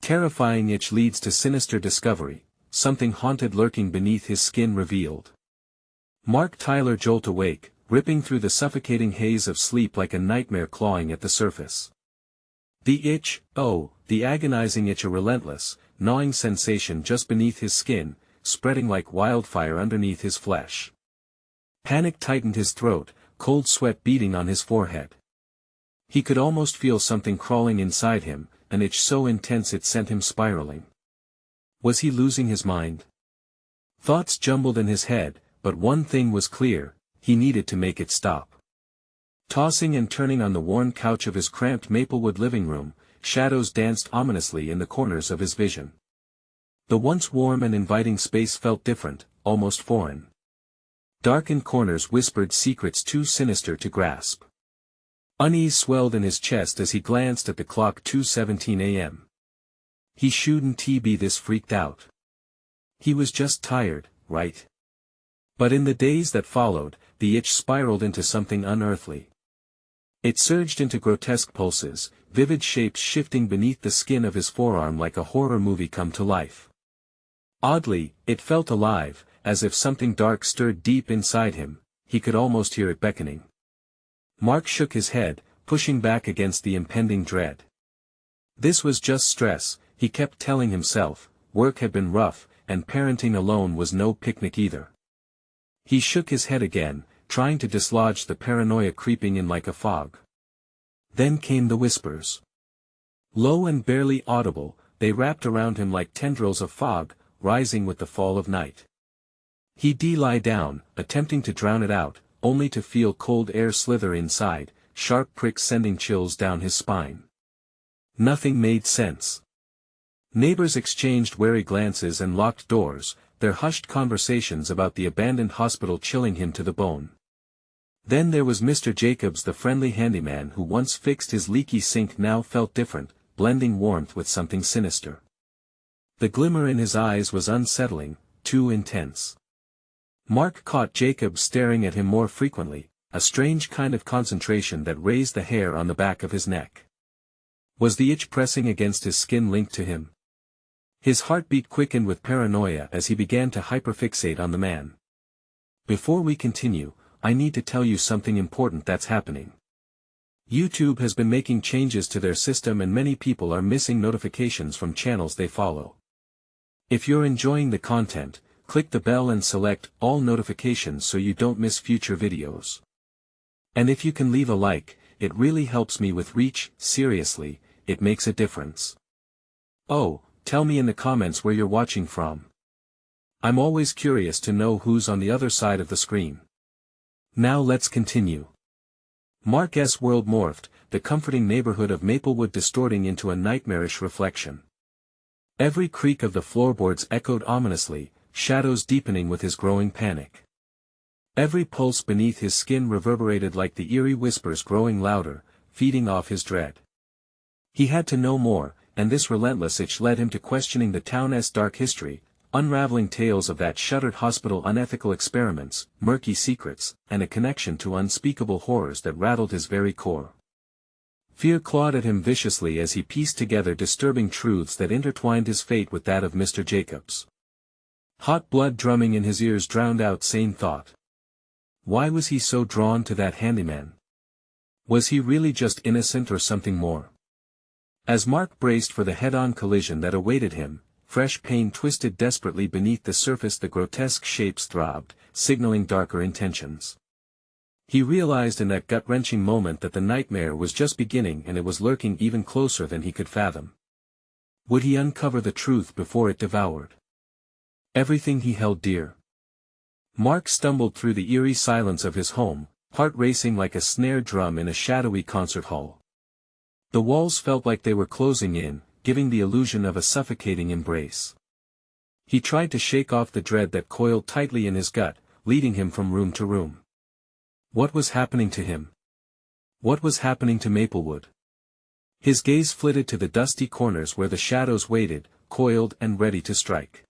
Terrifying itch leads to sinister discovery, something haunted lurking beneath his skin revealed. Mark Tyler jolt awake, ripping through the suffocating haze of sleep like a nightmare clawing at the surface. The itch, oh, the agonizing itch, a relentless, gnawing sensation just beneath his skin, spreading like wildfire underneath his flesh. Panic tightened his throat, cold sweat beading on his forehead. He could almost feel something crawling inside him, an itch so intense it sent him spiraling. Was he losing his mind? Thoughts jumbled in his head, but one thing was clear, he needed to make it stop. Tossing and turning on the worn couch of his cramped Maplewood living room, shadows danced ominously in the corners of his vision. The once warm and inviting space felt different, almost foreign. Darkened corners whispered secrets too sinister to grasp. Unease swelled in his chest as he glanced at the clock. 2:17 a.m. He shouldn't be this freaked out. He was just tired, right? But in the days that followed, the itch spiraled into something unearthly. It surged into grotesque pulses, vivid shapes shifting beneath the skin of his forearm like a horror movie come to life. Oddly, it felt alive, as if something dark stirred deep inside him, he could almost hear it beckoning. Mark shook his head, pushing back against the impending dread. This was just stress, he kept telling himself, work had been rough, and parenting alone was no picnic either. He shook his head again, trying to dislodge the paranoia creeping in like a fog. Then came the whispers. Low and barely audible, they wrapped around him like tendrils of fog, rising with the fall of night. He'd lie down, attempting to drown it out, only to feel cold air slither inside, sharp pricks sending chills down his spine. Nothing made sense. Neighbors exchanged wary glances and locked doors, their hushed conversations about the abandoned hospital chilling him to the bone. Then there was Mr. Jacobs, the friendly handyman who once fixed his leaky sink, now felt different, blending warmth with something sinister. The glimmer in his eyes was unsettling, too intense. Mark caught Jacobs staring at him more frequently, a strange kind of concentration that raised the hair on the back of his neck. Was the itch pressing against his skin linked to him? His heartbeat quickened with paranoia as he began to hyperfixate on the man. Before we continue, I need to tell you something important that's happening. YouTube has been making changes to their system and many people are missing notifications from channels they follow. If you're enjoying the content, click the bell and select all notifications so you don't miss future videos. And if you can leave a like, it really helps me with reach. Seriously, it makes a difference. Oh, tell me in the comments where you're watching from. I'm always curious to know who's on the other side of the screen. Now let's continue. Mark's world morphed, the comforting neighborhood of Maplewood distorting into a nightmarish reflection. Every creak of the floorboards echoed ominously, shadows deepening with his growing panic. Every pulse beneath his skin reverberated like the eerie whispers growing louder, feeding off his dread. He had to know more, and this relentless itch led him to questioning the town's dark history, unraveling tales of that shuttered hospital, unethical experiments, murky secrets, and a connection to unspeakable horrors that rattled his very core. Fear clawed at him viciously as he pieced together disturbing truths that intertwined his fate with that of Mr. Jacobs. Hot blood drumming in his ears drowned out sane thought. Why was he so drawn to that handyman? Was he really just innocent or something more? As Mark braced for the head-on collision that awaited him, fresh pain twisted desperately beneath the surface. The grotesque shapes throbbed, signaling darker intentions. He realized in that gut-wrenching moment that the nightmare was just beginning and it was lurking even closer than he could fathom. Would he uncover the truth before it devoured everything he held dear? Mark stumbled through the eerie silence of his home, heart racing like a snare drum in a shadowy concert hall. The walls felt like they were closing in, giving the illusion of a suffocating embrace. He tried to shake off the dread that coiled tightly in his gut, leading him from room to room. What was happening to him? What was happening to Maplewood? His gaze flitted to the dusty corners where the shadows waited, coiled and ready to strike.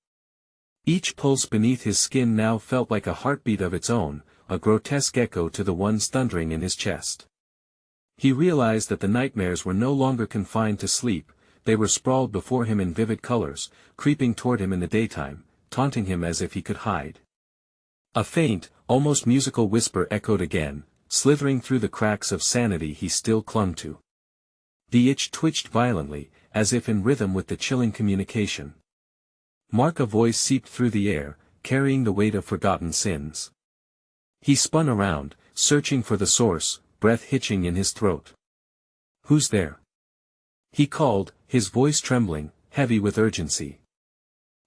Each pulse beneath his skin now felt like a heartbeat of its own, a grotesque echo to the ones thundering in his chest. He realized that the nightmares were no longer confined to sleep, they were sprawled before him in vivid colors, creeping toward him in the daytime, taunting him as if he could hide. A faint, almost musical whisper echoed again, slithering through the cracks of sanity he still clung to. The itch twitched violently, as if in rhythm with the chilling communication. Mark, a voice seeped through the air, carrying the weight of forgotten sins. He spun around, searching for the source, breath hitching in his throat. "Who's there?" he called, his voice trembling, heavy with urgency.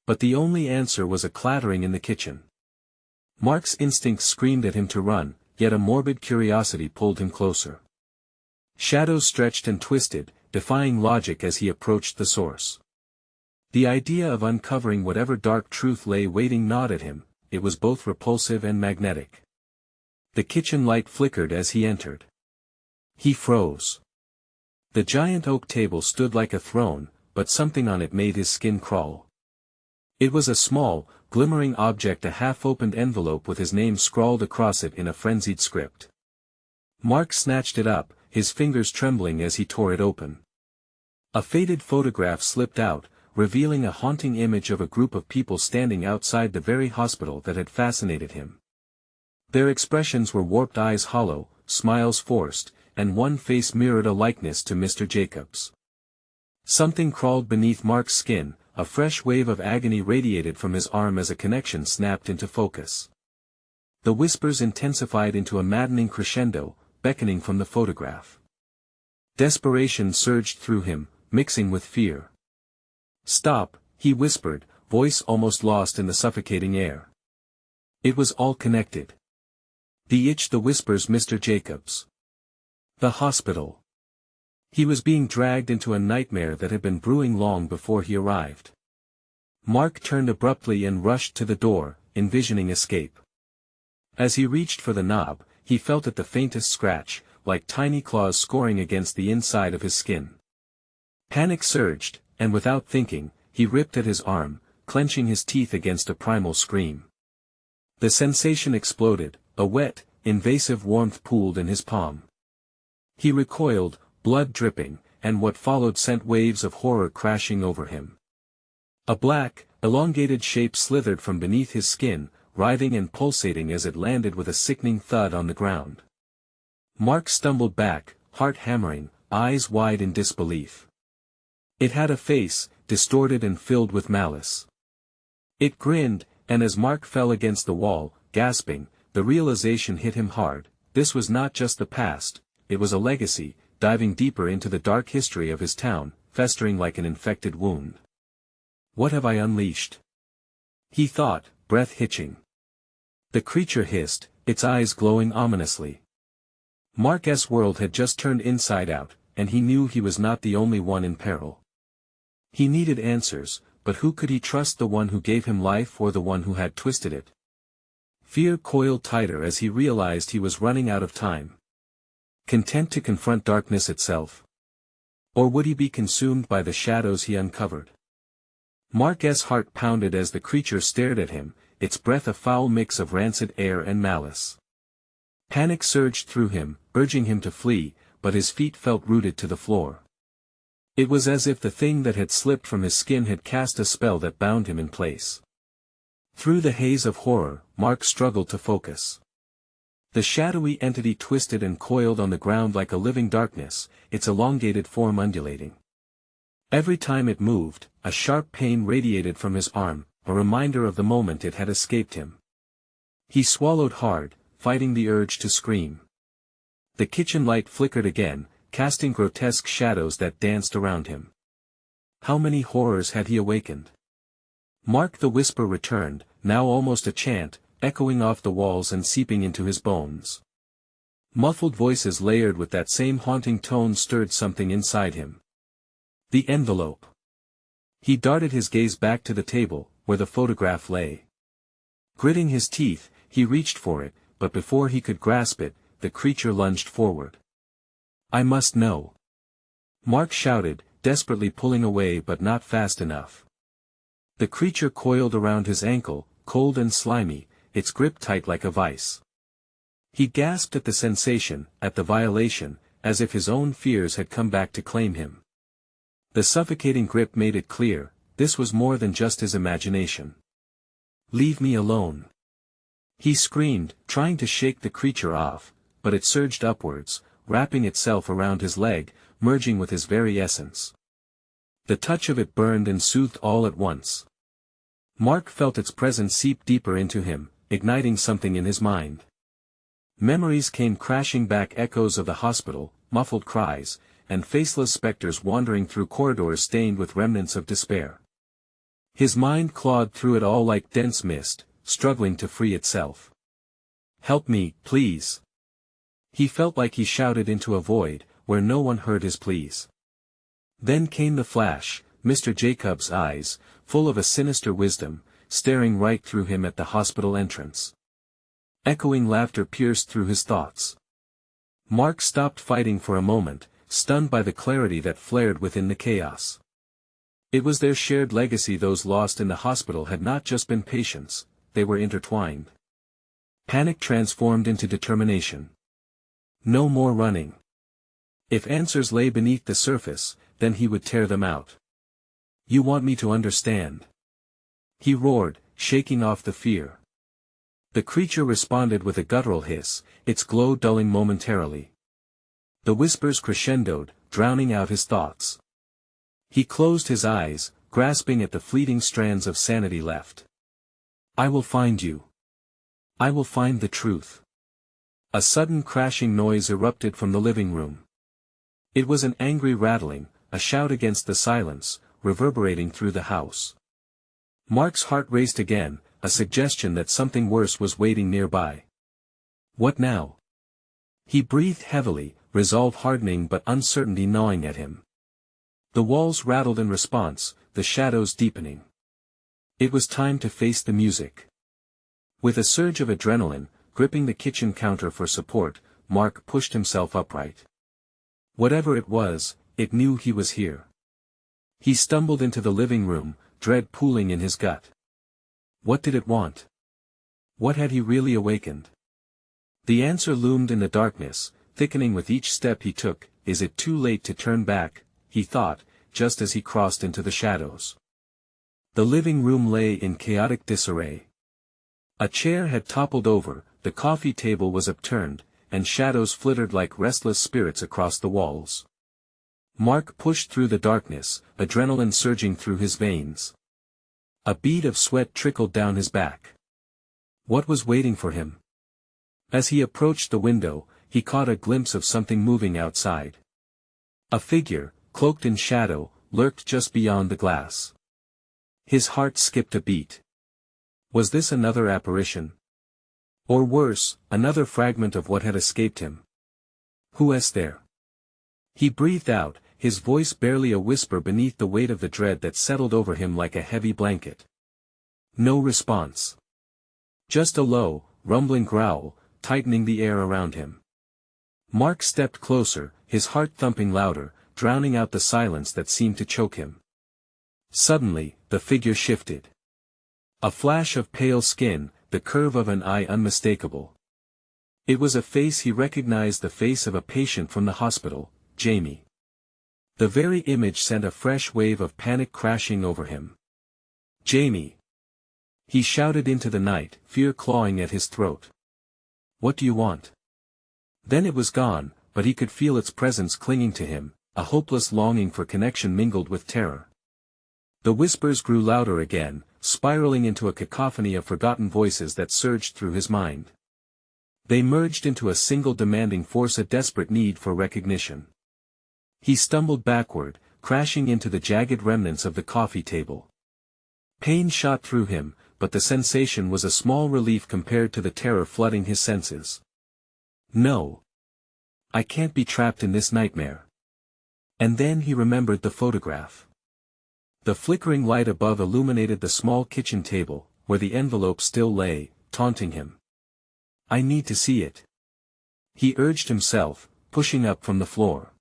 But the only answer was a clattering in the kitchen. Mark's instincts screamed at him to run, yet a morbid curiosity pulled him closer. Shadows stretched and twisted, defying logic as he approached the source. The idea of uncovering whatever dark truth lay waiting gnawed at him. It was both repulsive and magnetic. The kitchen light flickered as he entered. He froze. The giant oak table stood like a throne, but something on it made his skin crawl. It was a small, glimmering object, a half-opened envelope with his name scrawled across it in a frenzied script. Mark snatched it up, his fingers trembling as he tore it open. A faded photograph slipped out, revealing a haunting image of a group of people standing outside the very hospital that had fascinated him. Their expressions were warped, eyes hollow, smiles forced, and one face mirrored a likeness to Mr. Jacobs. Something crawled beneath Mark's skin, a fresh wave of agony radiated from his arm as a connection snapped into focus. The whispers intensified into a maddening crescendo, beckoning from the photograph. Desperation surged through him, mixing with fear. "Stop," he whispered, voice almost lost in the suffocating air. It was all connected. The itch, the whispers, Mr. Jacobs. The hospital. He was being dragged into a nightmare that had been brewing long before he arrived. Mark turned abruptly and rushed to the door, envisioning escape. As he reached for the knob, he felt it the faintest scratch, like tiny claws scoring against the inside of his skin. Panic surged, and without thinking, he ripped at his arm, clenching his teeth against a primal scream. The sensation exploded, a wet, invasive warmth pooled in his palm. He recoiled, blood dripping, and what followed sent waves of horror crashing over him. A black, elongated shape slithered from beneath his skin, writhing and pulsating as it landed with a sickening thud on the ground. Mark stumbled back, heart hammering, eyes wide in disbelief. It had a face, distorted and filled with malice. It grinned, and as Mark fell against the wall, gasping, the realization hit him hard. This was not just the past, it was a legacy, diving deeper into the dark history of his town, festering like an infected wound. "What have I unleashed?" he thought, breath hitching. The creature hissed, its eyes glowing ominously. Mark's world had just turned inside out, and he knew he was not the only one in peril. He needed answers, but who could he trust, the one who gave him life or the one who had twisted it? Fear coiled tighter as he realized he was running out of time. Content to confront darkness itself? Or would he be consumed by the shadows he uncovered? Mark's heart pounded as the creature stared at him, its breath a foul mix of rancid air and malice. Panic surged through him, urging him to flee, but his feet felt rooted to the floor. It was as if the thing that had slipped from his skin had cast a spell that bound him in place. Through the haze of horror, Mark struggled to focus. The shadowy entity twisted and coiled on the ground like a living darkness, its elongated form undulating. Every time it moved, a sharp pain radiated from his arm, a reminder of the moment it had escaped him. He swallowed hard, fighting the urge to scream. The kitchen light flickered again, casting grotesque shadows that danced around him. How many horrors had he awakened? Mark, the whisper returned, now almost a chant, echoing off the walls and seeping into his bones. Muffled voices layered with that same haunting tone stirred something inside him. The envelope. He darted his gaze back to the table, where the photograph lay. Gritting his teeth, he reached for it, but before he could grasp it, the creature lunged forward. "I must know!" Mark shouted, desperately pulling away but not fast enough. The creature coiled around his ankle, cold and slimy, its grip tight like a vice. He gasped at the sensation, at the violation, as if his own fears had come back to claim him. The suffocating grip made it clear, this was more than just his imagination. "Leave me alone!" he screamed, trying to shake the creature off, but it surged upwards, wrapping itself around his leg, merging with his very essence. The touch of it burned and soothed all at once. Mark felt its presence seep deeper into him, igniting something in his mind. Memories came crashing back, echoes of the hospital, muffled cries, and faceless specters wandering through corridors stained with remnants of despair. His mind clawed through it all like dense mist, struggling to free itself. "Help me, please!" He felt like he shouted into a void, where no one heard his pleas. Then came the flash, Mr. Jacob's eyes, full of a sinister wisdom, staring right through him at the hospital entrance. Echoing laughter pierced through his thoughts. Mark stopped fighting for a moment, stunned by the clarity that flared within the chaos. It was their shared legacy. Those lost in the hospital had not just been patients, they were intertwined. Panic transformed into determination. No more running. If answers lay beneath the surface, then he would tear them out. "You want me to understand?" he roared, shaking off the fear. The creature responded with a guttural hiss, its glow dulling momentarily. The whispers crescendoed, drowning out his thoughts. He closed his eyes, grasping at the fleeting strands of sanity left. "I will find you. I will find the truth." A sudden crashing noise erupted from the living room. It was an angry rattling, a shout against the silence, reverberating through the house. Mark's heart raced again, a suggestion that something worse was waiting nearby. What now? He breathed heavily, resolve hardening but uncertainty gnawing at him. The walls rattled in response, the shadows deepening. It was time to face the music. With a surge of adrenaline, gripping the kitchen counter for support, Mark pushed himself upright. Whatever it was, it knew he was here. He stumbled into the living room, dread pooling in his gut. What did it want? What had he really awakened? The answer loomed in the darkness, thickening with each step he took. Is it too late to turn back, he thought, just as he crossed into the shadows. The living room lay in chaotic disarray. A chair had toppled over, the coffee table was upturned, and shadows flittered like restless spirits across the walls. Mark pushed through the darkness, adrenaline surging through his veins. A bead of sweat trickled down his back. What was waiting for him? As he approached the window, he caught a glimpse of something moving outside. A figure, cloaked in shadow, lurked just beyond the glass. His heart skipped a beat. Was this another apparition? Or worse, another fragment of what had escaped him? Who is there? He breathed out, his voice barely a whisper beneath the weight of the dread that settled over him like a heavy blanket. No response. Just a low, rumbling growl, tightening the air around him. Mark stepped closer, his heart thumping louder, drowning out the silence that seemed to choke him. Suddenly, the figure shifted. A flash of pale skin, the curve of an eye unmistakable. It was a face he recognized, the face of a patient from the hospital, Jamie. The very image sent a fresh wave of panic crashing over him. "Jamie!" he shouted into the night, fear clawing at his throat. "What do you want?" Then it was gone, but he could feel its presence clinging to him, a hopeless longing for connection mingled with terror. The whispers grew louder again, spiraling into a cacophony of forgotten voices that surged through his mind. They merged into a single demanding force, a desperate need for recognition. He stumbled backward, crashing into the jagged remnants of the coffee table. Pain shot through him, but the sensation was a small relief compared to the terror flooding his senses. No. I can't be trapped in this nightmare. And then he remembered the photograph. The flickering light above illuminated the small kitchen table, where the envelope still lay, taunting him. I need to see it. He urged himself, pushing up from the floor.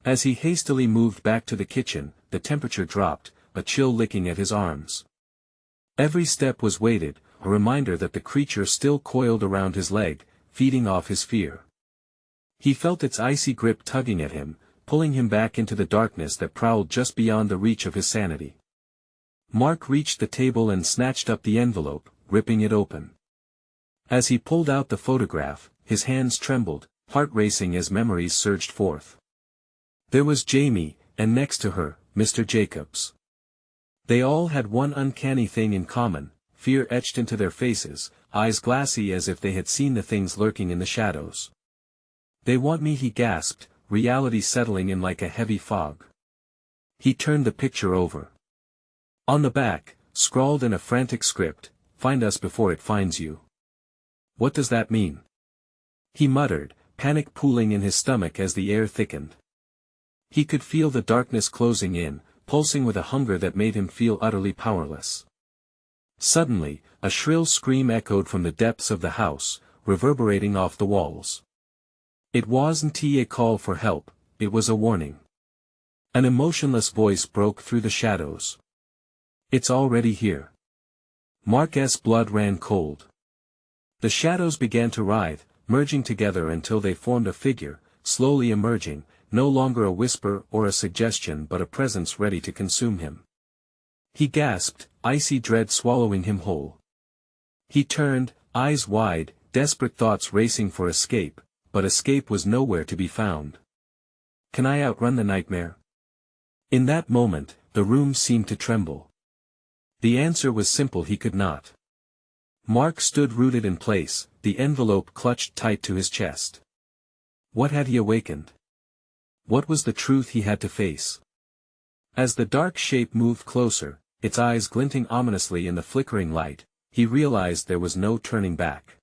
As he hastily moved back to the kitchen, the temperature dropped, a chill licking at his arms. Every step was weighted, a reminder that the creature still coiled around his leg, feeding off his fear. He felt its icy grip tugging at him, pulling him back into the darkness that prowled just beyond the reach of his sanity. Mark reached the table and snatched up the envelope, ripping it open. As he pulled out the photograph, his hands trembled, heart racing as memories surged forth. There was Jamie, and next to her, Mr. Jacobs. They all had one uncanny thing in common, fear etched into their faces, eyes glassy as if they had seen the things lurking in the shadows. "They want me," he gasped, reality settling in like a heavy fog. He turned the picture over. On the back, scrawled in a frantic script, "Find us before it finds you." "What does that mean?" he muttered, panic pooling in his stomach as the air thickened. He could feel the darkness closing in, pulsing with a hunger that made him feel utterly powerless. Suddenly, a shrill scream echoed from the depths of the house, reverberating off the walls. It wasn't a call for help, it was a warning. An emotionless voice broke through the shadows. "It's already here." Mark's blood ran cold. The shadows began to writhe, merging together until they formed a figure, slowly emerging, no longer a whisper or a suggestion but a presence ready to consume him. He gasped, icy dread swallowing him whole. He turned, eyes wide, desperate thoughts racing for escape, but escape was nowhere to be found. Can I outrun the nightmare? In that moment, the room seemed to tremble. The answer was simple: he could not. Mark stood rooted in place, the envelope clutched tight to his chest. What had he awakened? What was the truth he had to face? As the dark shape moved closer, its eyes glinting ominously in the flickering light, he realized there was no turning back.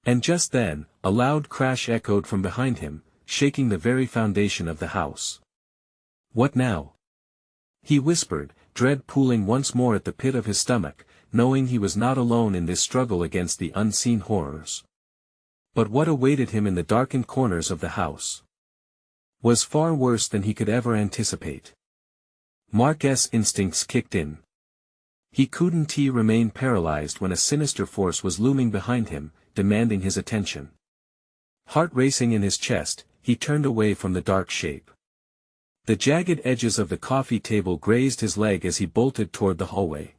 And just then, a loud crash echoed from behind him, shaking the very foundation of the house. "What now?" he whispered, dread pooling once more at the pit of his stomach, knowing he was not alone in this struggle against the unseen horrors. But what awaited him in the darkened corners of the house was far worse than he could ever anticipate. Mark's instincts kicked in. He couldn't remain paralyzed when a sinister force was looming behind him, demanding his attention. Heart racing in his chest, he turned away from the dark shape. The jagged edges of the coffee table grazed his leg as he bolted toward the hallway.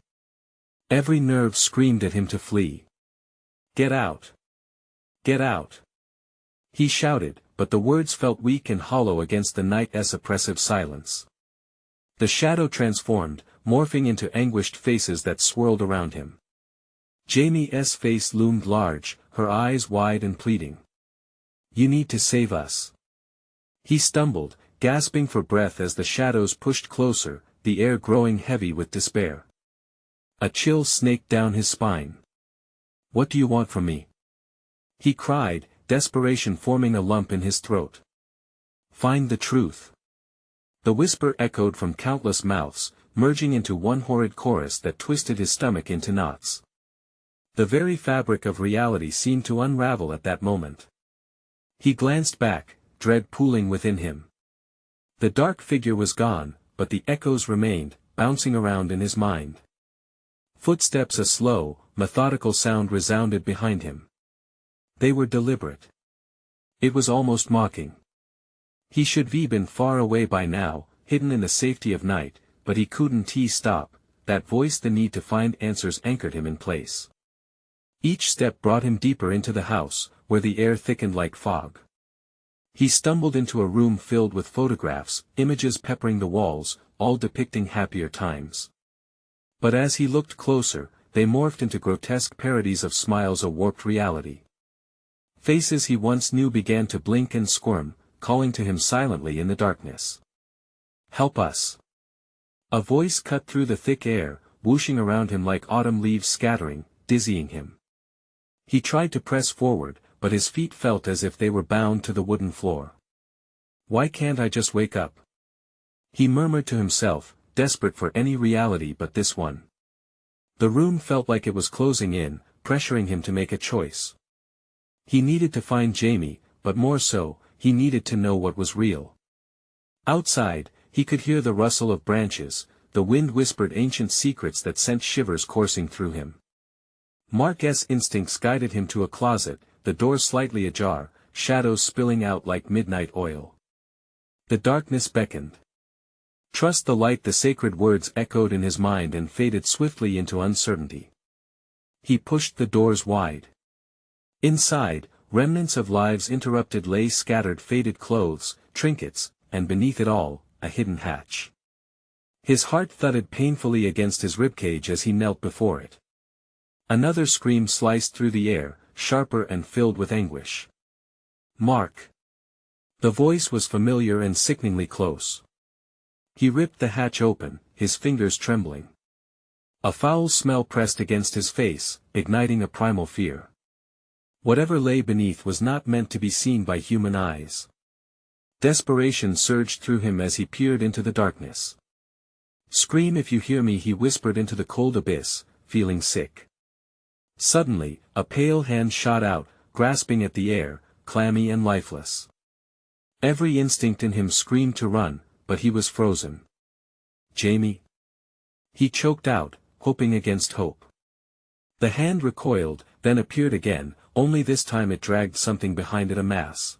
Every nerve screamed at him to flee. "Get out! Get out!" he shouted, but the words felt weak and hollow against the night's oppressive silence. The shadow transformed, morphing into anguished faces that swirled around him. Jamie's face loomed large, her eyes wide and pleading. "You need to save us." He stumbled, gasping for breath as the shadows pushed closer, the air growing heavy with despair. A chill snaked down his spine. "What do you want from me?" he cried, desperation forming a lump in his throat. "Find the truth." The whisper echoed from countless mouths, merging into one horrid chorus that twisted his stomach into knots. The very fabric of reality seemed to unravel at that moment. He glanced back, dread pooling within him. The dark figure was gone, but the echoes remained, bouncing around in his mind. Footsteps, a slow, methodical sound resounded behind him. They were deliberate. It was almost mocking. He should have been far away by now, hidden in the safety of night, but he couldn't stop. That voice, the need to find answers, anchored him in place. Each step brought him deeper into the house, where the air thickened like fog. He stumbled into a room filled with photographs, images peppering the walls, all depicting happier times. But as he looked closer, they morphed into grotesque parodies of smiles, a warped reality. Faces he once knew began to blink and squirm, calling to him silently in the darkness. "Help us!" A voice cut through the thick air, whooshing around him like autumn leaves scattering, dizzying him. He tried to press forward, but his feet felt as if they were bound to the wooden floor. "Why can't I just wake up?" he murmured to himself, desperate for any reality but this one. The room felt like it was closing in, pressuring him to make a choice. He needed to find Jamie, but more so, he needed to know what was real. Outside, he could hear the rustle of branches, the wind whispered ancient secrets that sent shivers coursing through him. Mark's instincts guided him to a closet, the door slightly ajar, shadows spilling out like midnight oil. The darkness beckoned. Trust the light. The sacred words echoed in his mind and faded swiftly into uncertainty. He pushed the doors wide. Inside, remnants of lives interrupted lay scattered faded clothes, trinkets, and beneath it all, a hidden hatch. His heart thudded painfully against his ribcage as he knelt before it. Another scream sliced through the air, sharper and filled with anguish. Mark. The voice was familiar and sickeningly close. He ripped the hatch open, his fingers trembling. A foul smell pressed against his face, igniting a primal fear. Whatever lay beneath was not meant to be seen by human eyes. Desperation surged through him as he peered into the darkness. "Scream if you hear me," he whispered into the cold abyss, feeling sick. Suddenly, a pale hand shot out, grasping at the air, clammy and lifeless. Every instinct in him screamed to run, but he was frozen. "Jamie?" he choked out, hoping against hope. The hand recoiled, then appeared again, only this time it dragged something behind it, a mass.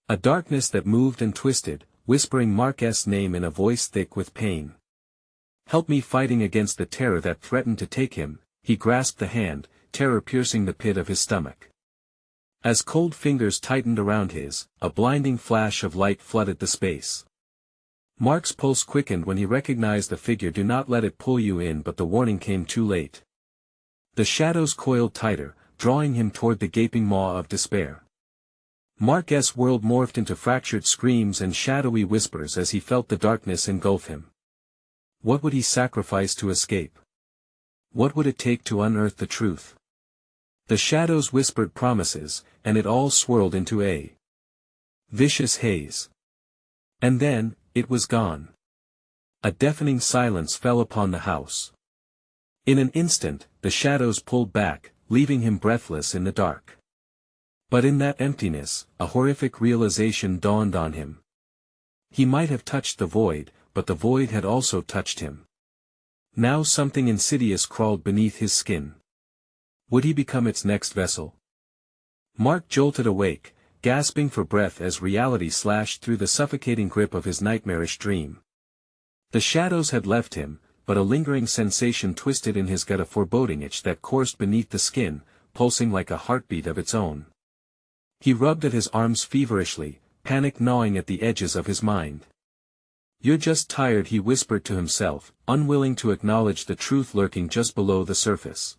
A darkness that moved and twisted, whispering Mark's name in a voice thick with pain. "Help me!" Fighting against the terror that threatened to take him, he grasped the hand, terror piercing the pit of his stomach. As cold fingers tightened around his, a blinding flash of light flooded the space. Mark's pulse quickened when he recognized the figure. "Do not let it pull you in," but the warning came too late. The shadows coiled tighter, drawing him toward the gaping maw of despair. Mark's world morphed into fractured screams and shadowy whispers as he felt the darkness engulf him. What would he sacrifice to escape? What would it take to unearth the truth? The shadows whispered promises, and it all swirled into a vicious haze. And then, it was gone. A deafening silence fell upon the house. In an instant, the shadows pulled back, leaving him breathless in the dark. But in that emptiness, a horrific realization dawned on him. He might have touched the void, but the void had also touched him. Now something insidious crawled beneath his skin. Would he become its next vessel? Mark jolted awake, gasping for breath as reality slashed through the suffocating grip of his nightmarish dream. The shadows had left him, but a lingering sensation twisted in his gut, a foreboding itch that coursed beneath the skin, pulsing like a heartbeat of its own. He rubbed at his arms feverishly, panic gnawing at the edges of his mind. "You're just tired," he whispered to himself, unwilling to acknowledge the truth lurking just below the surface.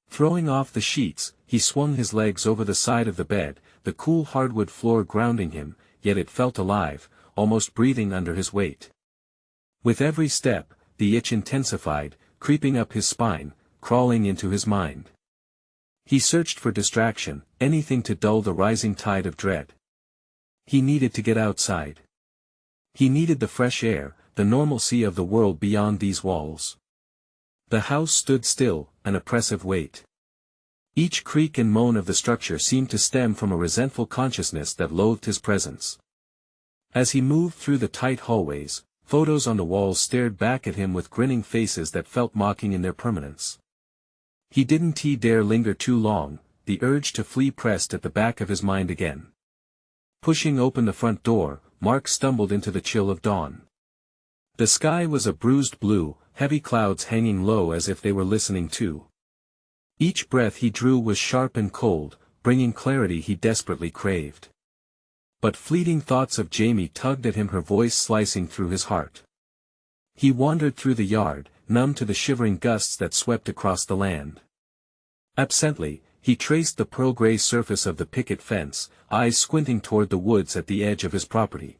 Throwing off the sheets, he swung his legs over the side of the bed, the cool hardwood floor grounding him, yet it felt alive, almost breathing under his weight. With every step, the itch intensified, creeping up his spine, crawling into his mind. He searched for distraction, anything to dull the rising tide of dread. He needed to get outside. He needed the fresh air, the normalcy of the world beyond these walls. The house stood still, an oppressive weight. Each creak and moan of the structure seemed to stem from a resentful consciousness that loathed his presence. As he moved through the tight hallways, photos on the walls stared back at him with grinning faces that felt mocking in their permanence. He didn't dare linger too long, the urge to flee pressed at the back of his mind again. Pushing open the front door, Mark stumbled into the chill of dawn. The sky was a bruised blue, heavy clouds hanging low as if they were listening too. Each breath he drew was sharp and cold, bringing clarity he desperately craved. But fleeting thoughts of Jamie tugged at him, her voice slicing through his heart. He wandered through the yard, numb to the shivering gusts that swept across the land. Absently, he traced the pearl-gray surface of the picket fence, eyes squinting toward the woods at the edge of his property.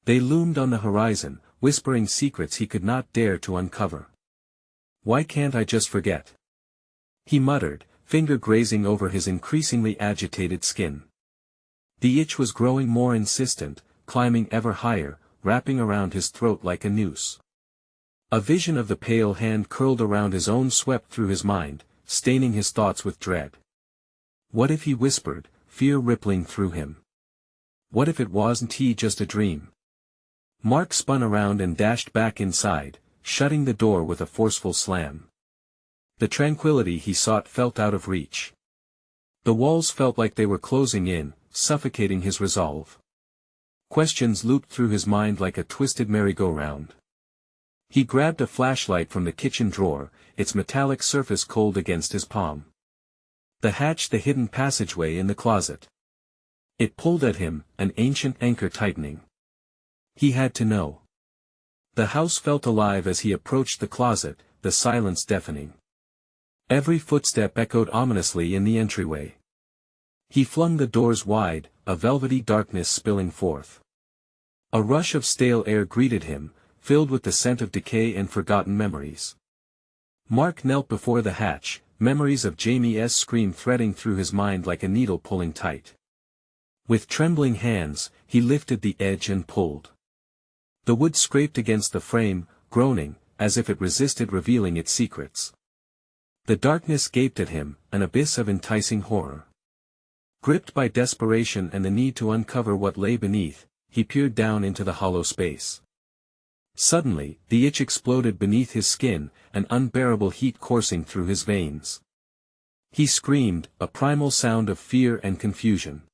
They loomed on the horizon, whispering secrets he could not dare to uncover. "Why can't I just forget?" he muttered, finger grazing over his increasingly agitated skin. The itch was growing more insistent, climbing ever higher, wrapping around his throat like a noose. A vision of the pale hand curled around his own swept through his mind, staining his thoughts with dread. What if he whispered, fear rippling through him? What if it wasn't just a dream? Mark spun around and dashed back inside, shutting the door with a forceful slam. The tranquility he sought felt out of reach. The walls felt like they were closing in, suffocating his resolve. Questions looped through his mind like a twisted merry-go-round. He grabbed a flashlight from the kitchen drawer, its metallic surface cold against his palm. The hatch, the hidden passageway in the closet. It pulled at him, an ancient anchor tightening. He had to know. The house felt alive as he approached the closet, the silence deafening. Every footstep echoed ominously in the entryway. He flung the doors wide, a velvety darkness spilling forth. A rush of stale air greeted him, filled with the scent of decay and forgotten memories. Mark knelt before the hatch, memories of Jamie's scream threading through his mind like a needle pulling tight. With trembling hands, he lifted the edge and pulled. The wood scraped against the frame, groaning, as if it resisted revealing its secrets. The darkness gaped at him, an abyss of enticing horror. Gripped by desperation and the need to uncover what lay beneath, he peered down into the hollow space. Suddenly, the itch exploded beneath his skin, an unbearable heat coursing through his veins. He screamed, a primal sound of fear and confusion.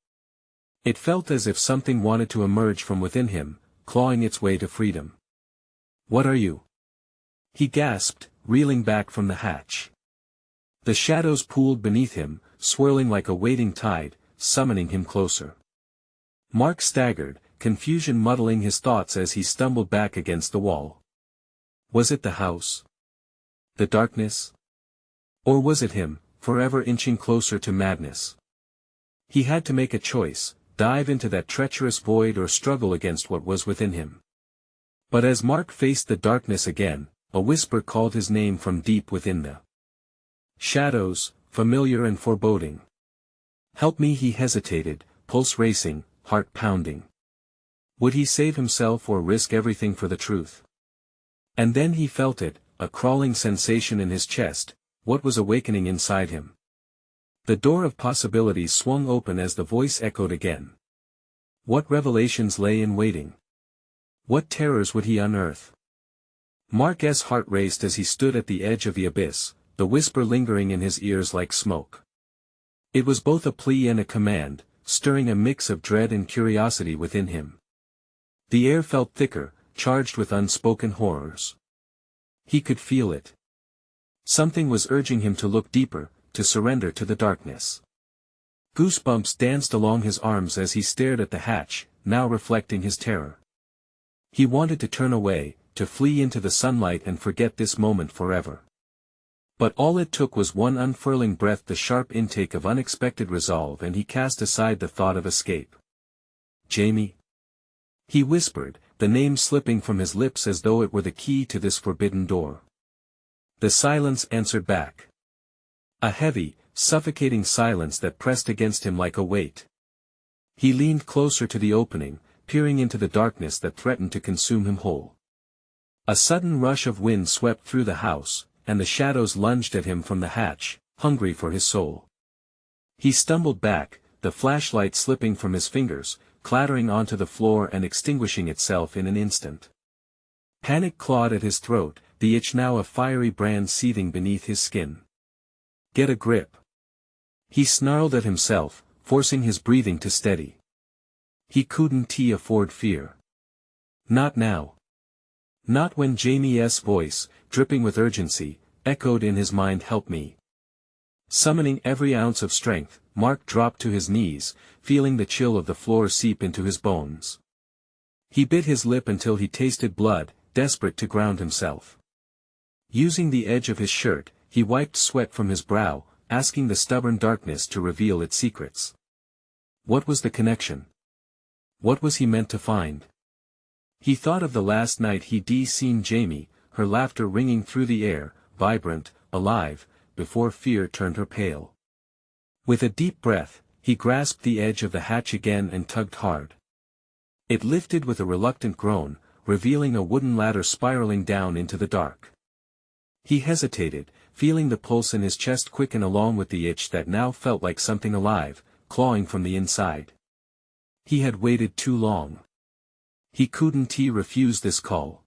It felt as if something wanted to emerge from within him, clawing its way to freedom. "What are you?" he gasped, reeling back from the hatch. The shadows pooled beneath him, swirling like a waiting tide, summoning him closer. Mark staggered, confusion muddling his thoughts as he stumbled back against the wall. Was it the house? The darkness? Or was it him, forever inching closer to madness? He had to make a choice, dive into that treacherous void or struggle against what was within him. But as Mark faced the darkness again, a whisper called his name from deep within the shadows, familiar and foreboding. "Help me," he hesitated, pulse racing, heart pounding. Would he save himself or risk everything for the truth? And then he felt it, a crawling sensation in his chest, what was awakening inside him. The door of possibilities swung open as the voice echoed again. What revelations lay in waiting? What terrors would he unearth? Mark's heart raced as he stood at the edge of the abyss, the whisper lingering in his ears like smoke. It was both a plea and a command, stirring a mix of dread and curiosity within him. The air felt thicker, charged with unspoken horrors. He could feel it. Something was urging him to look deeper, to surrender to the darkness. Goosebumps danced along his arms as he stared at the hatch, now reflecting his terror. He wanted to turn away, to flee into the sunlight and forget this moment forever. But all it took was one unfurling breath, the sharp intake of unexpected resolve, and he cast aside the thought of escape. "Jamie?" he whispered, the name slipping from his lips as though it were the key to this forbidden door. The silence answered back. A heavy, suffocating silence that pressed against him like a weight. He leaned closer to the opening, peering into the darkness that threatened to consume him whole. A sudden rush of wind swept through the house, and the shadows lunged at him from the hatch, hungry for his soul. He stumbled back, the flashlight slipping from his fingers, clattering onto the floor and extinguishing itself in an instant. Panic clawed at his throat, the itch now a fiery brand seething beneath his skin. "Get a grip." He snarled at himself, forcing his breathing to steady. He couldn't afford fear. Not now. Not when Jamie's voice, dripping with urgency, echoed in his mind, "Help me." Summoning every ounce of strength, Mark dropped to his knees, feeling the chill of the floor seep into his bones. He bit his lip until he tasted blood, desperate to ground himself. Using the edge of his shirt, he wiped sweat from his brow, asking the stubborn darkness to reveal its secrets. What was the connection? What was he meant to find? He thought of the last night he'd seen Jamie, her laughter ringing through the air, vibrant, alive, before fear turned her pale. With a deep breath, he grasped the edge of the hatch again and tugged hard. It lifted with a reluctant groan, revealing a wooden ladder spiraling down into the dark. He hesitated, feeling the pulse in his chest quicken along with the itch that now felt like something alive, clawing from the inside. He had waited too long. He couldn't refuse this call.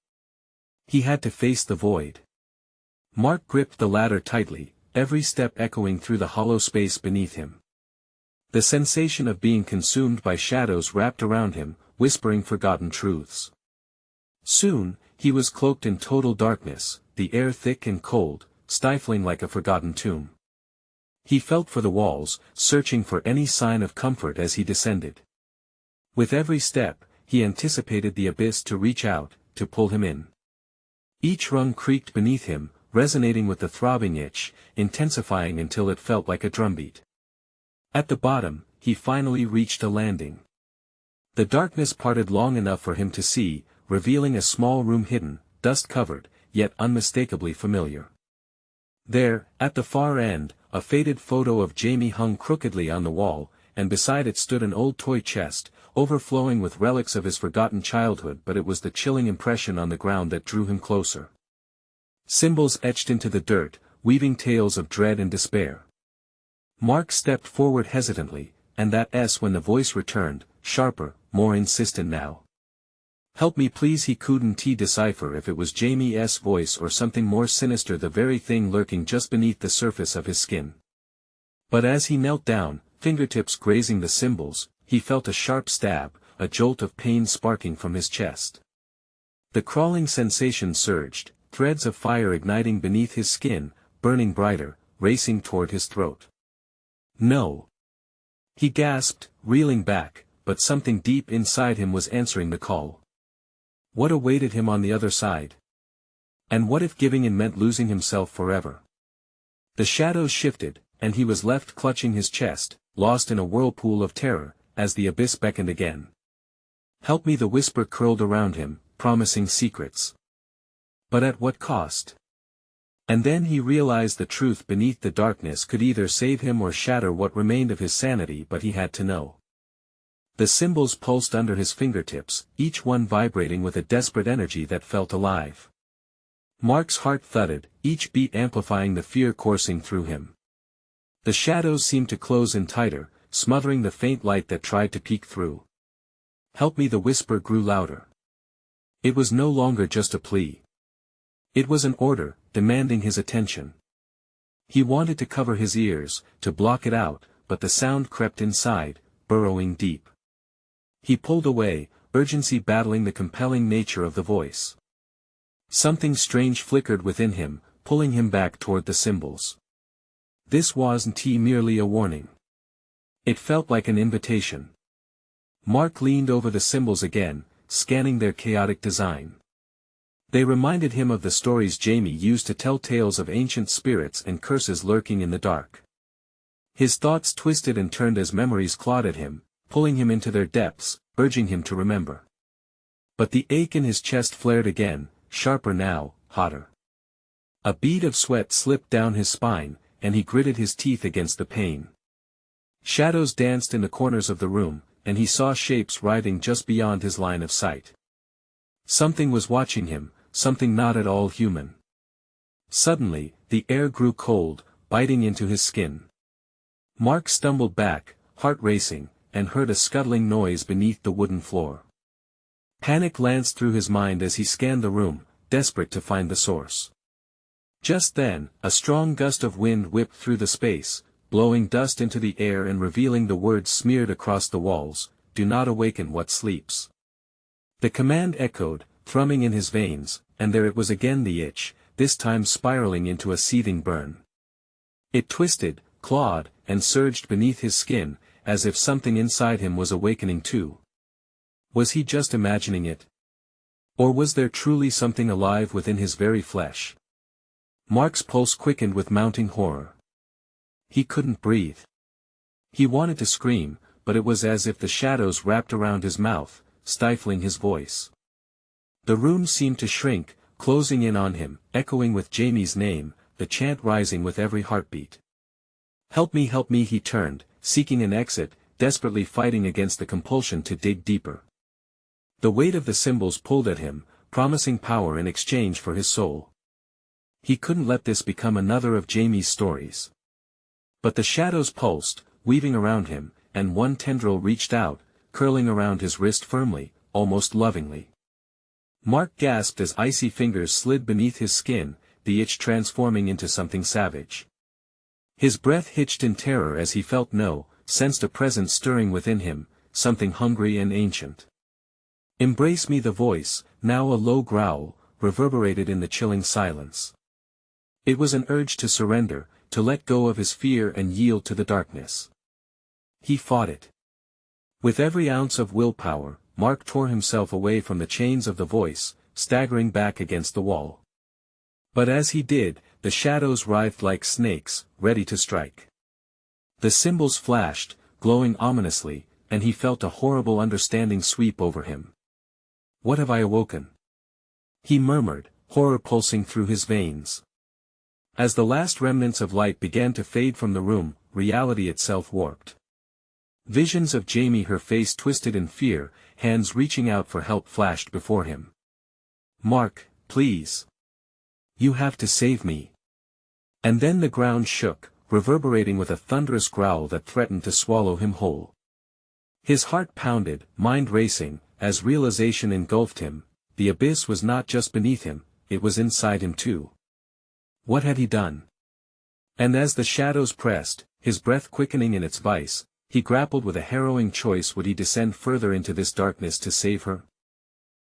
He had to face the void. Mark gripped the ladder tightly, every step echoing through the hollow space beneath him. The sensation of being consumed by shadows wrapped around him, whispering forgotten truths. Soon, he was cloaked in total darkness, the air thick and cold, stifling like a forgotten tomb. He felt for the walls, searching for any sign of comfort as he descended. With every step, he anticipated the abyss to reach out, to pull him in. Each rung creaked beneath him, resonating with the throbbing itch, intensifying until it felt like a drumbeat. At the bottom, he finally reached a landing. The darkness parted long enough for him to see, revealing a small room hidden, dust-covered, yet unmistakably familiar. There, at the far end, a faded photo of Jamie hung crookedly on the wall, and beside it stood an old toy chest, overflowing with relics of his forgotten childhood, but it was the chilling impression on the ground that drew him closer. Symbols etched into the dirt, weaving tales of dread and despair. Mark stepped forward hesitantly, and that S when the voice returned, sharper, more insistent now. "Help me please." He couldn't decipher if it was Jamie's voice or something more sinister, the very thing lurking just beneath the surface of his skin. But as he knelt down, fingertips grazing the symbols, he felt a sharp stab, a jolt of pain sparking from his chest. The crawling sensation surged, threads of fire igniting beneath his skin, burning brighter, racing toward his throat. "No!" he gasped, reeling back, but something deep inside him was answering the call. What awaited him on the other side? And what if giving in meant losing himself forever? The shadows shifted, and he was left clutching his chest, lost in a whirlpool of terror, as the abyss beckoned again. "Help me." The whisper curled around him, promising secrets. But at what cost? And then he realized the truth beneath the darkness could either save him or shatter what remained of his sanity, but he had to know. The symbols pulsed under his fingertips, each one vibrating with a desperate energy that felt alive. Mark's heart thudded, each beat amplifying the fear coursing through him. The shadows seemed to close in tighter, smothering the faint light that tried to peek through. "Help me." The whisper grew louder. It was no longer just a plea. It was an order, demanding his attention. He wanted to cover his ears, to block it out, but the sound crept inside, burrowing deep. He pulled away, urgency battling the compelling nature of the voice. Something strange flickered within him, pulling him back toward the symbols. This wasn't merely a warning. It felt like an invitation. Mark leaned over the symbols again, scanning their chaotic design. They reminded him of the stories Jamie used to tell, tales of ancient spirits and curses lurking in the dark. His thoughts twisted and turned as memories clawed at him, pulling him into their depths, urging him to remember. But the ache in his chest flared again, sharper now, hotter. A bead of sweat slipped down his spine, and he gritted his teeth against the pain. Shadows danced in the corners of the room, and he saw shapes writhing just beyond his line of sight. Something was watching him, something not at all human. Suddenly, the air grew cold, biting into his skin. Mark stumbled back, heart racing, and heard a scuttling noise beneath the wooden floor. Panic lanced through his mind as he scanned the room, desperate to find the source. Just then, a strong gust of wind whipped through the space, blowing dust into the air and revealing the words smeared across the walls, "Do not awaken what sleeps." The command echoed, thrumming in his veins, and there it was again, the itch, this time spiraling into a seething burn. It twisted, clawed, and surged beneath his skin, as if something inside him was awakening too. Was he just imagining it? Or was there truly something alive within his very flesh? Mark's pulse quickened with mounting horror. He couldn't breathe. He wanted to scream, but it was as if the shadows wrapped around his mouth, stifling his voice. The room seemed to shrink, closing in on him, echoing with Jamie's name, the chant rising with every heartbeat. "Help me, help me." He turned, seeking an exit, desperately fighting against the compulsion to dig deeper. The weight of the symbols pulled at him, promising power in exchange for his soul. He couldn't let this become another of Jamie's stories. But the shadows pulsed, weaving around him, and one tendril reached out, curling around his wrist firmly, almost lovingly. Mark gasped as icy fingers slid beneath his skin, the itch transforming into something savage. His breath hitched in terror as he sensed a presence stirring within him, something hungry and ancient. Embrace me, the voice, now a low growl, reverberated in the chilling silence. It was an urge to surrender, to let go of his fear and yield to the darkness. He fought it. With every ounce of willpower, Mark tore himself away from the chains of the voice, staggering back against the wall. But as he did, the shadows writhed like snakes, ready to strike. The symbols flashed, glowing ominously, and he felt a horrible understanding sweep over him. "What have I awoken?" he murmured, horror pulsing through his veins. As the last remnants of light began to fade from the room, reality itself warped. Visions of Jamie, her face twisted in fear, hands reaching out for help, flashed before him. "Mark, please. You have to save me." And then the ground shook, reverberating with a thunderous growl that threatened to swallow him whole. His heart pounded, mind racing, as realization engulfed him. The abyss was not just beneath him, it was inside him too. What had he done? And as the shadows pressed, his breath quickening in its vice, he grappled with a harrowing choice: would he descend further into this darkness to save her?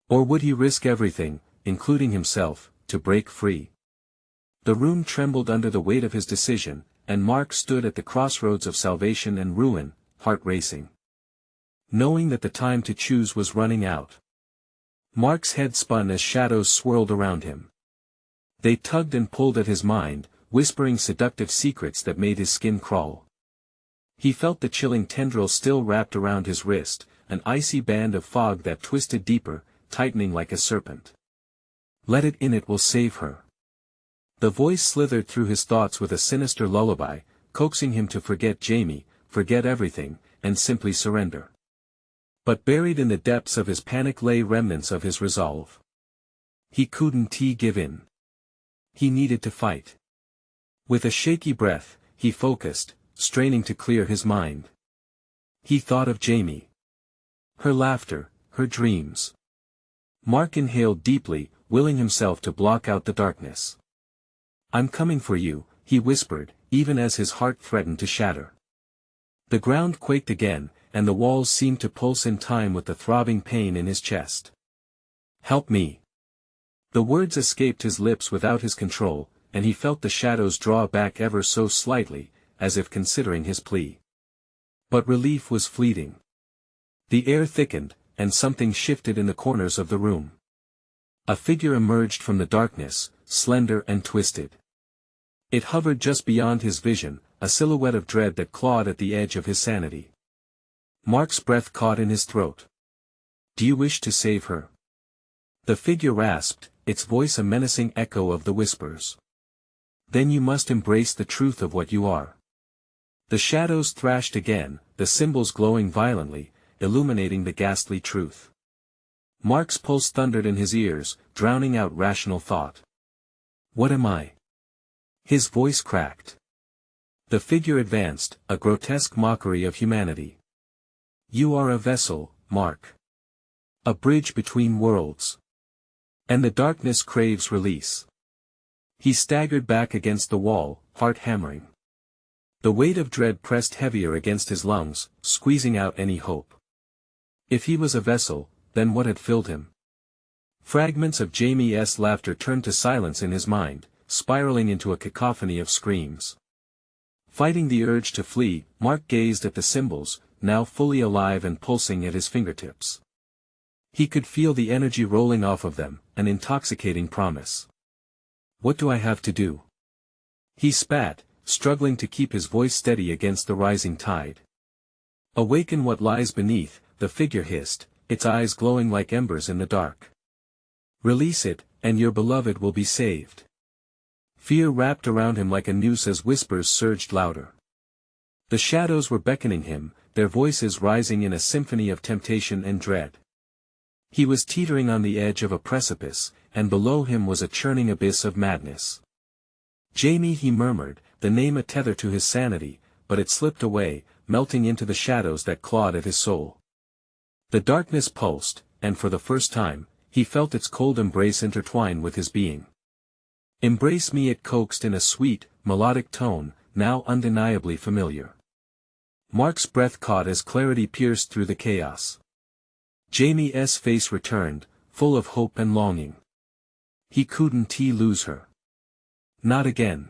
Or would he risk everything, including himself, to break free? The room trembled under the weight of his decision, and Mark stood at the crossroads of salvation and ruin, heart racing, knowing that the time to choose was running out. Mark's head spun as shadows swirled around him. They tugged and pulled at his mind, whispering seductive secrets that made his skin crawl. He felt the chilling tendril still wrapped around his wrist, an icy band of fog that twisted deeper, tightening like a serpent. "Let it in, it will save her." The voice slithered through his thoughts with a sinister lullaby, coaxing him to forget Jamie, forget everything, and simply surrender. But buried in the depths of his panic lay remnants of his resolve. He couldn't give in. He needed to fight. With a shaky breath, he focused, straining to clear his mind. He thought of Jamie. Her laughter, her dreams. Mark inhaled deeply, willing himself to block out the darkness. "I'm coming for you," he whispered, even as his heart threatened to shatter. The ground quaked again, and the walls seemed to pulse in time with the throbbing pain in his chest. "Help me." The words escaped his lips without his control, and he felt the shadows draw back ever so slightly, as if considering his plea. But relief was fleeting. The air thickened, and something shifted in the corners of the room. A figure emerged from the darkness, slender and twisted. It hovered just beyond his vision, a silhouette of dread that clawed at the edge of his sanity. Mark's breath caught in his throat. "Do you wish to save her?" The figure rasped, its voice a menacing echo of the whispers. "Then you must embrace the truth of what you are." The shadows thrashed again, the symbols glowing violently, illuminating the ghastly truth. Mark's pulse thundered in his ears, drowning out rational thought. "What am I?" His voice cracked. The figure advanced, a grotesque mockery of humanity. "You are a vessel, Mark. A bridge between worlds. And the darkness craves release." He staggered back against the wall, heart hammering. The weight of dread pressed heavier against his lungs, squeezing out any hope. If he was a vessel, then what had filled him? Fragments of Jamie's laughter turned to silence in his mind, spiraling into a cacophony of screams. Fighting the urge to flee, Mark gazed at the symbols, now fully alive and pulsing at his fingertips. He could feel the energy rolling off of them, an intoxicating promise. "What do I have to do?" He spat, struggling to keep his voice steady against the rising tide. "Awaken what lies beneath," the figure hissed, its eyes glowing like embers in the dark. "Release it, and your beloved will be saved." Fear wrapped around him like a noose as whispers surged louder. The shadows were beckoning him, their voices rising in a symphony of temptation and dread. He was teetering on the edge of a precipice, and below him was a churning abyss of madness. "Jamie," he murmured, the name a tether to his sanity, but it slipped away, melting into the shadows that clawed at his soul. The darkness pulsed, and for the first time, he felt its cold embrace intertwine with his being. "Embrace me," it coaxed in a sweet, melodic tone, now undeniably familiar. Mark's breath caught as clarity pierced through the chaos. Jamie's face returned, full of hope and longing. He couldn't lose her. Not again.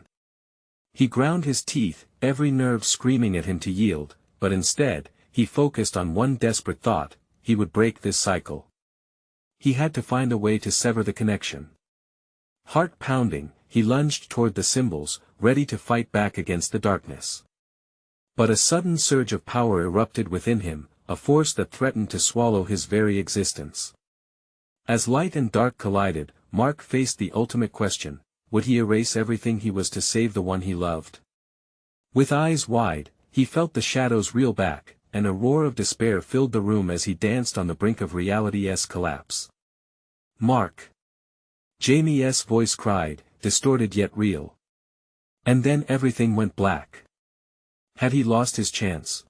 He ground his teeth, every nerve screaming at him to yield, but instead, he focused on one desperate thought: he would break this cycle. He had to find a way to sever the connection. Heart pounding, he lunged toward the symbols, ready to fight back against the darkness. But a sudden surge of power erupted within him, a force that threatened to swallow his very existence. As light and dark collided, Mark faced the ultimate question: would he erase everything he was to save the one he loved? With eyes wide, he felt the shadows reel back, and a roar of despair filled the room as he danced on the brink of reality's collapse. Mark! Jamie's voice cried, distorted yet real. And then everything went black. Had he lost his chance?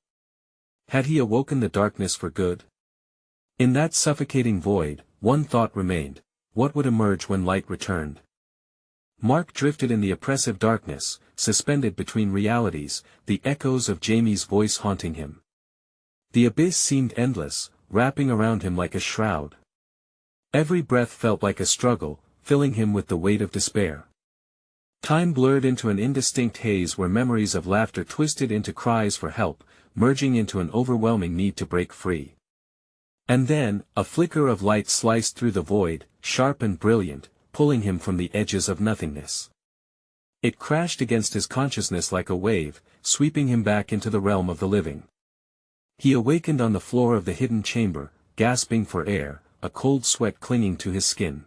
Had he awoken the darkness for good? In that suffocating void, one thought remained: what would emerge when light returned? Mark drifted in the oppressive darkness, suspended between realities, the echoes of Jamie's voice haunting him. The abyss seemed endless, wrapping around him like a shroud. Every breath felt like a struggle, filling him with the weight of despair. Time blurred into an indistinct haze where memories of laughter twisted into cries for help, merging into an overwhelming need to break free. And then, a flicker of light sliced through the void, sharp and brilliant, pulling him from the edges of nothingness. It crashed against his consciousness like a wave, sweeping him back into the realm of the living. He awakened on the floor of the hidden chamber, gasping for air, a cold sweat clinging to his skin.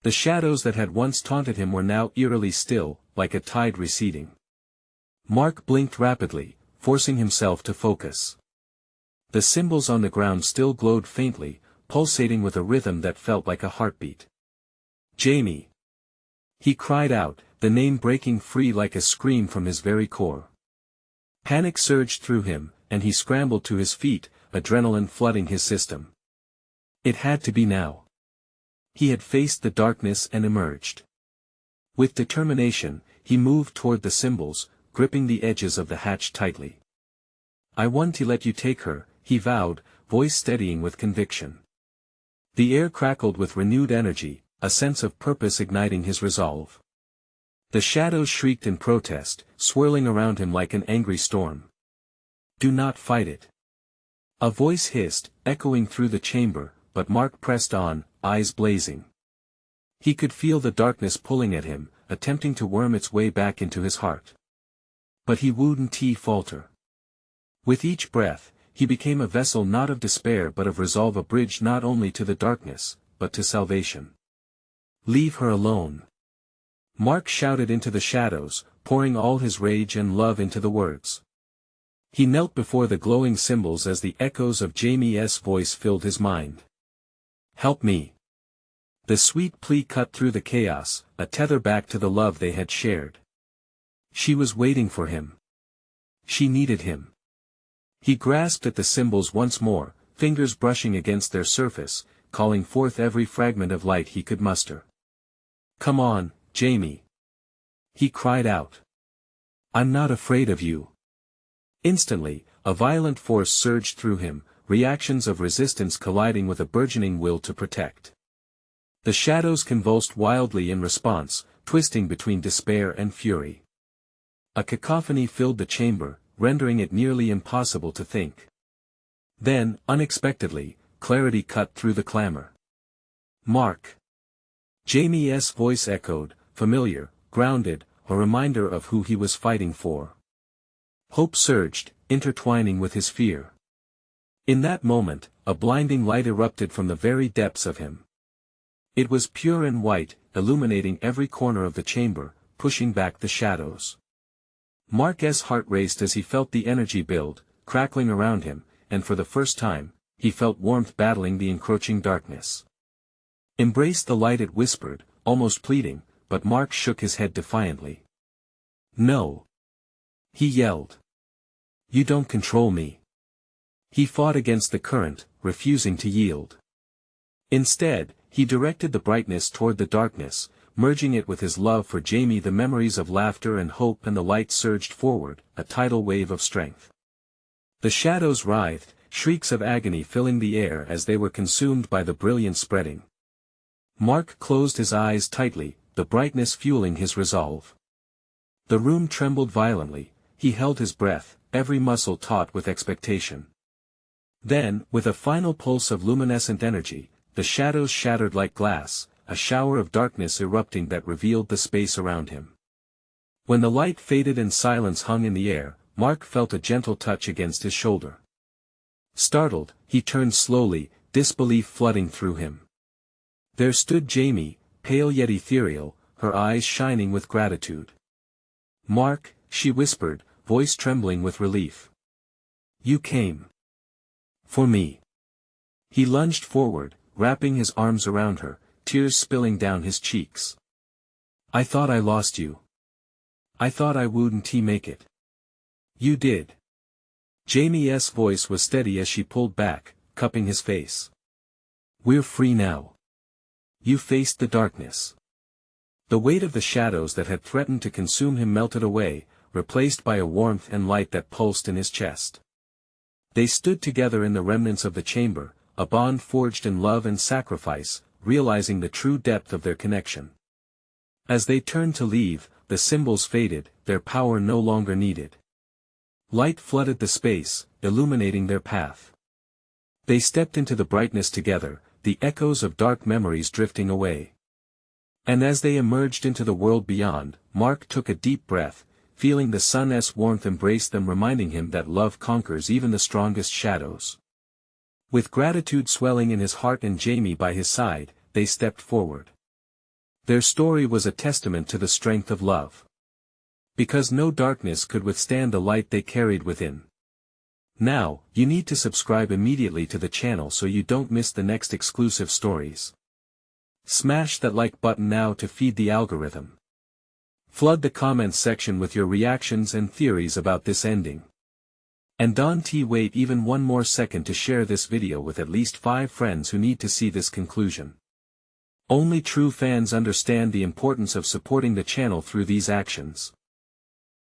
The shadows that had once taunted him were now eerily still, like a tide receding. Mark blinked rapidly, forcing himself to focus. The symbols on the ground still glowed faintly, pulsating with a rhythm that felt like a heartbeat. Jamie! He cried out, the name breaking free like a scream from his very core. Panic surged through him, and he scrambled to his feet, adrenaline flooding his system. It had to be now. He had faced the darkness and emerged. With determination, he moved toward the symbols, gripping the edges of the hatch tightly. I want to let you take her, he vowed, voice steadying with conviction. The air crackled with renewed energy, a sense of purpose igniting his resolve. The shadows shrieked in protest, swirling around him like an angry storm. Do not fight it. A voice hissed, echoing through the chamber, but Mark pressed on, eyes blazing. He could feel the darkness pulling at him, attempting to worm its way back into his heart. But he wouldn't falter. With each breath, he became a vessel not of despair but of resolve, a bridge not only to the darkness, but to salvation. Leave her alone. Mark shouted into the shadows, pouring all his rage and love into the words. He knelt before the glowing symbols as the echoes of Jamie's voice filled his mind. Help me. The sweet plea cut through the chaos, a tether back to the love they had shared. She was waiting for him. She needed him. He grasped at the symbols once more, fingers brushing against their surface, calling forth every fragment of light he could muster. Come on, Jamie. He cried out. I'm not afraid of you. Instantly, a violent force surged through him, reactions of resistance colliding with a burgeoning will to protect. The shadows convulsed wildly in response, twisting between despair and fury. A cacophony filled the chamber, rendering it nearly impossible to think. Then, unexpectedly, clarity cut through the clamor. Mark! Jamie's voice echoed, familiar, grounded, a reminder of who he was fighting for. Hope surged, intertwining with his fear. In that moment, a blinding light erupted from the very depths of him. It was pure and white, illuminating every corner of the chamber, pushing back the shadows. Mark's heart raced as he felt the energy build, crackling around him, and for the first time, he felt warmth battling the encroaching darkness. Embrace the light, it whispered, almost pleading, but Mark shook his head defiantly. No. He yelled. You don't control me. He fought against the current, refusing to yield. Instead, he directed the brightness toward the darkness, merging it with his love for Jamie. The memories of laughter and hope and the light surged forward, a tidal wave of strength. The shadows writhed, shrieks of agony filling the air as they were consumed by the brilliance spreading. Mark closed his eyes tightly, the brightness fueling his resolve. The room trembled violently, he held his breath, every muscle taut with expectation. Then, with a final pulse of luminescent energy, the shadows shattered like glass, a shower of darkness erupting that revealed the space around him. When the light faded and silence hung in the air, Mark felt a gentle touch against his shoulder. Startled, he turned slowly, disbelief flooding through him. There stood Jamie, pale yet ethereal, her eyes shining with gratitude. "Mark," she whispered, voice trembling with relief. "You came. For me." He lunged forward, wrapping his arms around her, tears spilling down his cheeks. "I thought I lost you. I thought I wouldn't make it." "You did." Jamie's voice was steady as she pulled back, cupping his face. "We're free now. You faced the darkness." The weight of the shadows that had threatened to consume him melted away, replaced by a warmth and light that pulsed in his chest. They stood together in the remnants of the chamber, a bond forged in love and sacrifice, realizing the true depth of their connection. As they turned to leave, the symbols faded, their power no longer needed. Light flooded the space, illuminating their path. They stepped into the brightness together, the echoes of dark memories drifting away. And as they emerged into the world beyond, Mark took a deep breath, feeling the sun's warmth embrace them, reminding him that love conquers even the strongest shadows. With gratitude swelling in his heart and Jamie by his side, they stepped forward. Their story was a testament to the strength of love. Because no darkness could withstand the light they carried within. Now, you need to subscribe immediately to the channel so you don't miss the next exclusive stories. Smash that like button now to feed the algorithm. Flood the comments section with your reactions and theories about this ending. And don't wait even one more second to share this video with at least 5 friends who need to see this conclusion. Only true fans understand the importance of supporting the channel through these actions.